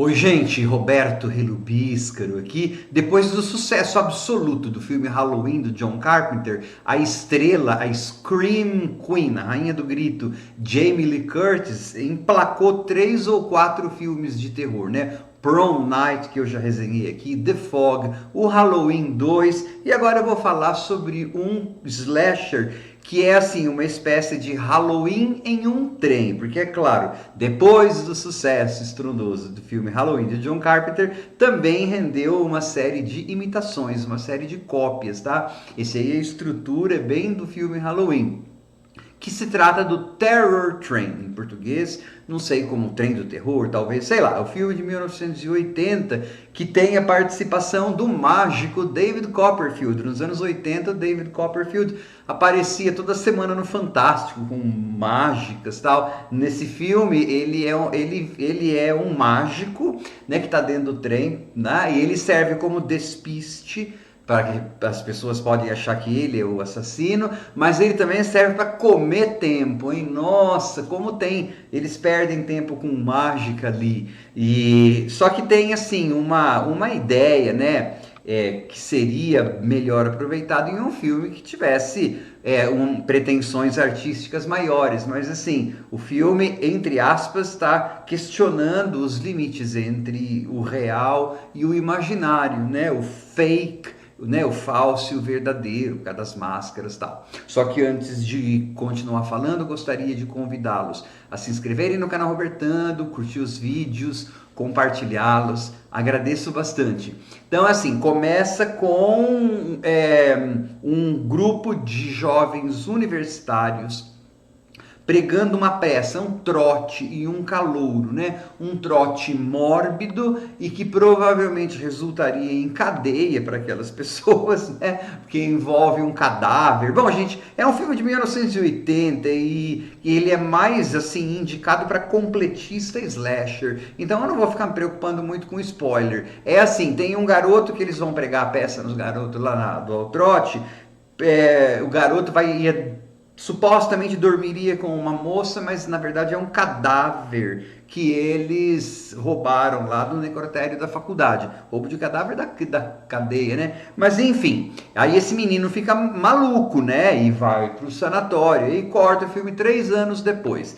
Oi, gente, Roberto Relubíscaro aqui. Depois do sucesso absoluto do filme Halloween do John Carpenter, a estrela, a Scream Queen, a rainha do grito, Jamie Lee Curtis, emplacou 3 ou 4 filmes de terror, né? Prom Night, que eu já resenhei aqui, The Fog, o Halloween 2, e agora eu vou falar sobre um slasher que é assim uma espécie de Halloween em um trem, porque é claro, depois do sucesso estrondoso do filme Halloween de John Carpenter, também rendeu uma série de imitações, uma série de cópias, tá? Esse aí é a estrutura bem do filme Halloween, que se trata do Terror Train, em português, não sei como Trem do Terror, talvez, sei lá, o filme de 1980, que tem a participação do mágico David Copperfield. Nos anos 80, David Copperfield aparecia toda semana no Fantástico, com mágicas e tal. Nesse filme, ele é um mágico, né, que está dentro do trem, né, e ele serve como despiste, para que as pessoas podem achar que ele é o assassino, mas ele também serve para comer tempo, hein? Nossa, como tem, eles perdem tempo com mágica ali. E só que tem assim uma ideia, né? Que seria melhor aproveitado em um filme que tivesse pretensões artísticas maiores, mas assim, o filme, entre aspas, está questionando os limites entre o real e o imaginário, né? O fake, né, o falso e o verdadeiro, por causa das máscaras e tal. Só que antes de continuar falando, gostaria de convidá-los a se inscreverem no canal Robertando, curtir os vídeos, compartilhá-los, agradeço bastante. Então, assim, começa com um grupo de jovens universitários pregando uma peça, um trote e um calouro, né? Um trote mórbido e que provavelmente resultaria em cadeia para aquelas pessoas, né? Porque envolve um cadáver. Bom, gente, é um filme de 1980 e ele é mais, assim, indicado para completista slasher. Então eu não vou ficar me preocupando muito com spoiler. É assim, tem um garoto que eles vão pregar a peça nos garotos lá do trote. O garoto supostamente dormiria com uma moça, mas na verdade é um cadáver que eles roubaram lá do necrotério da faculdade. Roubo de cadáver da cadeia, né? Mas enfim, aí esse menino fica maluco, né? E vai pro sanatório e corta o filme 3 anos depois.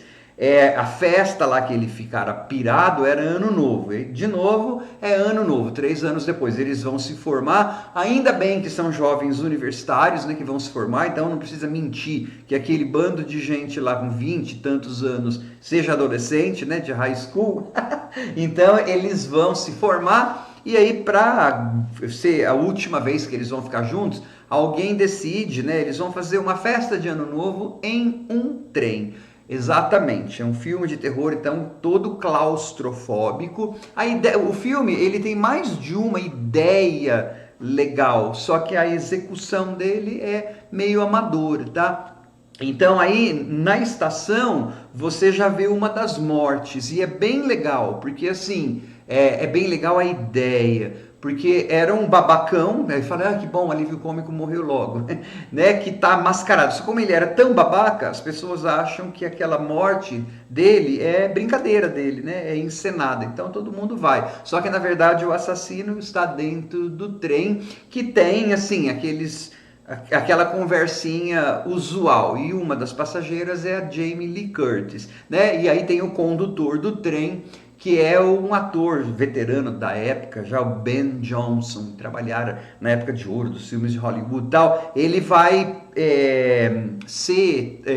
A festa lá que ele ficara pirado era ano novo, e de novo é ano novo, 3 anos depois eles vão se formar, ainda bem que são jovens universitários, né, que vão se formar, então não precisa mentir que aquele bando de gente lá com 20 e tantos anos seja adolescente, né, de high school. Então eles vão se formar e aí, para ser a última vez que eles vão ficar juntos, alguém decide, né, eles vão fazer uma festa de ano novo em um trem. Exatamente, é um filme de terror, então todo claustrofóbico. O filme ele tem mais de uma ideia legal, só que a execução dele é meio amadora, tá? Então aí na estação você já vê uma das mortes e é bem legal, porque assim é bem legal a ideia. Porque era um babacão, aí fala, que bom, o alívio cômico morreu logo, né? Que tá mascarado. Só como ele era tão babaca, as pessoas acham que aquela morte dele é brincadeira dele, né? É encenada. Então todo mundo vai. Só que na verdade o assassino está dentro do trem, que tem assim aquela conversinha usual, e uma das passageiras é a Jamie Lee Curtis, né? E aí tem o condutor do trem, que é um ator veterano da época, já o Ben Johnson, que trabalhara na época de ouro dos filmes de Hollywood e tal. Ele vai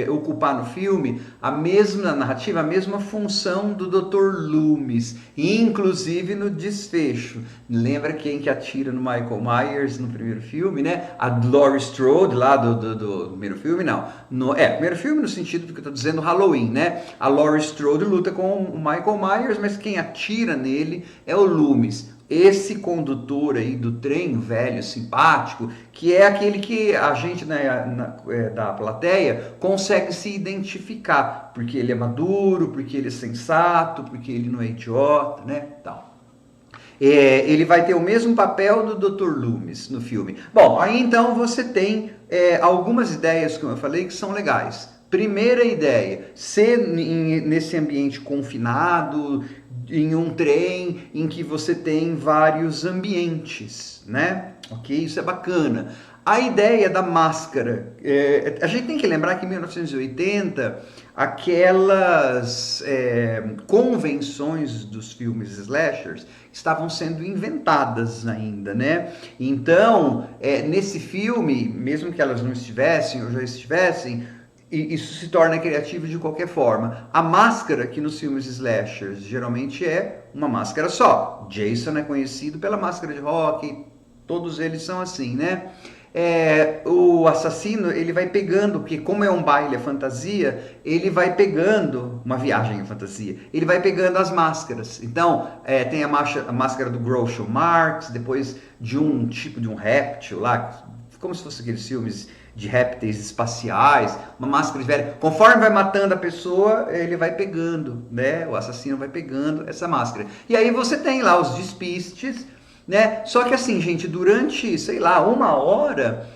ocupar no filme a mesma narrativa, a mesma função do Dr. Loomis, inclusive no desfecho. Lembra quem que atira no Michael Myers no primeiro filme, né? A Laurie Strode lá do primeiro filme, não. Primeiro filme no sentido do que eu tô dizendo, Halloween, né? A Laurie Strode luta com o Michael Myers, mas quem atira nele é o Loomis. Esse condutor aí do trem, velho, simpático, que é aquele que a gente da plateia consegue se identificar, porque ele é maduro, porque ele é sensato, porque ele não é idiota, né, tal. Ele vai ter o mesmo papel do Dr. Loomis no filme. Bom, aí então você tem algumas ideias, como eu falei, que são legais. Primeira ideia, ser nesse ambiente confinado, em um trem em que você tem vários ambientes, né? Ok, isso é bacana. A ideia da máscara, a gente tem que lembrar que em 1980, aquelas convenções dos filmes slashers estavam sendo inventadas ainda, né? Então, nesse filme, mesmo que elas não estivessem ou já estivessem, isso se torna criativo de qualquer forma. A máscara, que nos filmes slashers geralmente é uma máscara só. Jason é conhecido pela máscara de rock, todos eles são assim, né? O assassino, ele vai pegando, porque como é um baile, a fantasia, ele vai pegando, uma viagem em fantasia, ele vai pegando as máscaras. Então, tem a máscara do Groucho Marx, depois de um tipo de um réptil lá, como se fosse aqueles filmes de répteis espaciais, uma máscara de velho. Conforme vai matando a pessoa, ele vai pegando, né? O assassino vai pegando essa máscara. E aí você tem lá os despistes, né? Só que assim, gente, durante, sei lá, 1 hora,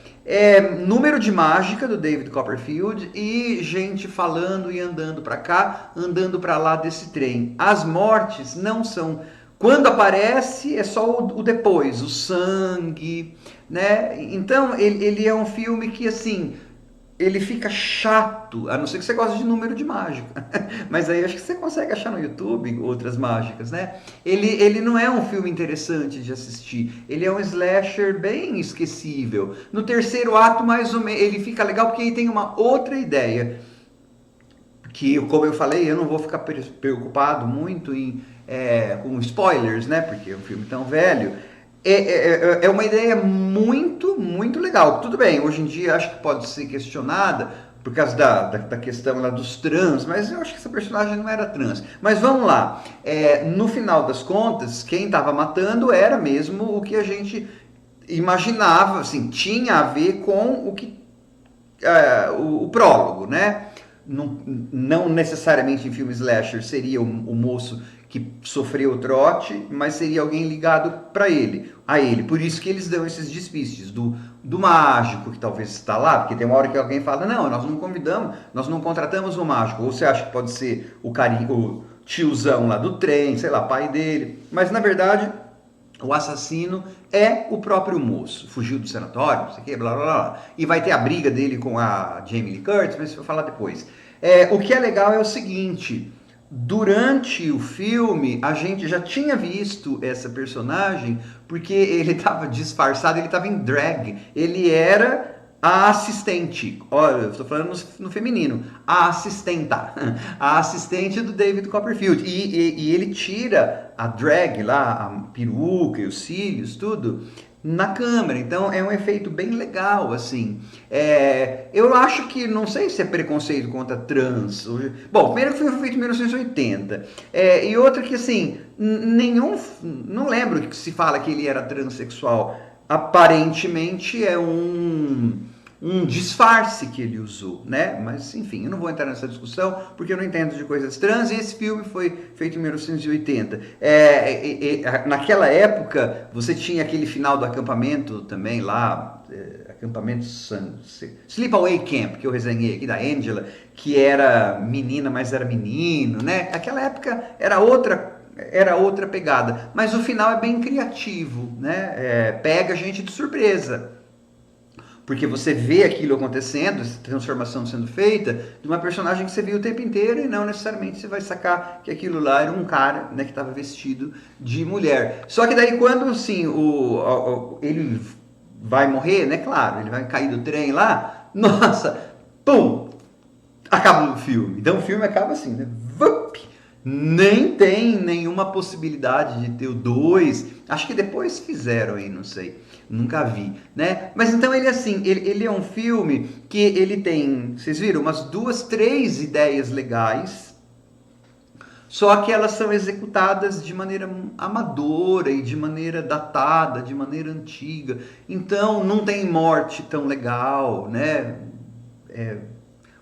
número de mágica do David Copperfield e gente falando e andando para cá, andando para lá desse trem. As mortes não são... Quando aparece, é só o depois, o sangue, né? Então, ele é um filme que, assim, ele fica chato, a não ser que você goste de número de mágica. Mas aí acho que você consegue achar no YouTube outras mágicas, né? Ele não é um filme interessante de assistir. Ele é um slasher bem esquecível. No terceiro ato, mais ou menos, ele fica legal porque ele tem uma outra ideia. Que, como eu falei, eu não vou ficar preocupado muito com spoilers, né? Porque é um filme tão velho. É uma ideia muito, muito legal. Tudo bem, hoje em dia acho que pode ser questionada por causa da questão lá dos trans, mas eu acho que essa personagem não era trans. Mas vamos lá, no final das contas, quem estava matando era mesmo o que a gente imaginava, assim, tinha a ver com o prólogo, né? Não necessariamente em filme slasher seria o moço que sofreu o trote, mas seria alguém ligado a ele. Por isso que eles dão esses despistes do mágico que talvez está lá, porque tem uma hora que alguém fala, não, nós não convidamos, nós não contratamos o mágico, ou você acha que pode ser o tiozão lá do trem, sei lá, pai dele, mas na verdade o assassino é o próprio moço. Fugiu do sanatório, não sei o que, blá blá blá. E vai ter a briga dele com a Jamie Lee Curtis, mas isso eu vou falar depois. O que é legal é o seguinte: durante o filme, a gente já tinha visto essa personagem, porque ele estava disfarçado, ele estava em drag. Ele era a assistente, olha, eu estou falando no feminino, a assistenta, a assistente do David Copperfield, e ele tira a drag lá, a peruca e os cílios, tudo, na câmera, então é um efeito bem legal, assim. Eu acho que, não sei se é preconceito contra trans, bom, primeiro que foi feito em 1980, e outra que, assim, não lembro que se fala que ele era transexual, aparentemente é um disfarce que ele usou, né? Mas, enfim, eu não vou entrar nessa discussão porque eu não entendo de coisas trans e esse filme foi feito em 1980. Naquela época, você tinha aquele final do acampamento também lá, acampamento Sleepaway Camp, que eu resenhei aqui, da Angela, que era menina, mas era menino, né? Aquela época era outra pegada, mas o final é bem criativo, né? Pega a gente de surpresa. Porque você vê aquilo acontecendo, essa transformação sendo feita, de uma personagem que você viu o tempo inteiro e não necessariamente você vai sacar que aquilo lá era um cara, né, que estava vestido de mulher. Só que daí quando, assim, ele vai morrer, né, claro, ele vai cair do trem lá, nossa, pum, acaba o filme. Então o filme acaba assim, né, vup, nem tem nenhuma possibilidade de ter o 2. Acho que depois fizeram aí, não sei. Nunca vi, né? Mas então ele assim, ele é um filme que ele tem, vocês viram, umas 2, 3 ideias legais, só que elas são executadas de maneira amadora e de maneira datada, de maneira antiga. Então não tem morte tão legal, né?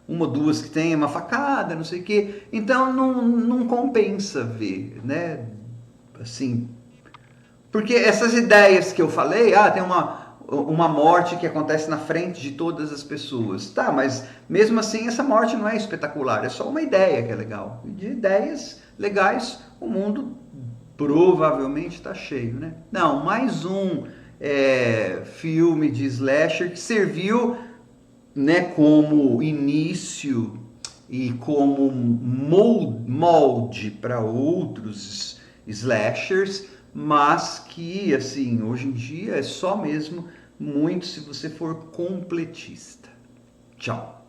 Uma ou duas que tem uma facada, não sei o quê. Então não compensa ver, né? Assim, porque essas ideias que eu falei, tem uma morte que acontece na frente de todas as pessoas. Tá, mas mesmo assim essa morte não é espetacular, é só uma ideia que é legal. E de ideias legais o mundo provavelmente está cheio, né? Não, mais um filme de slasher que serviu, né, como início e como molde para outros slashers, mas que, assim, hoje em dia é só mesmo muito se você for completista. Tchau.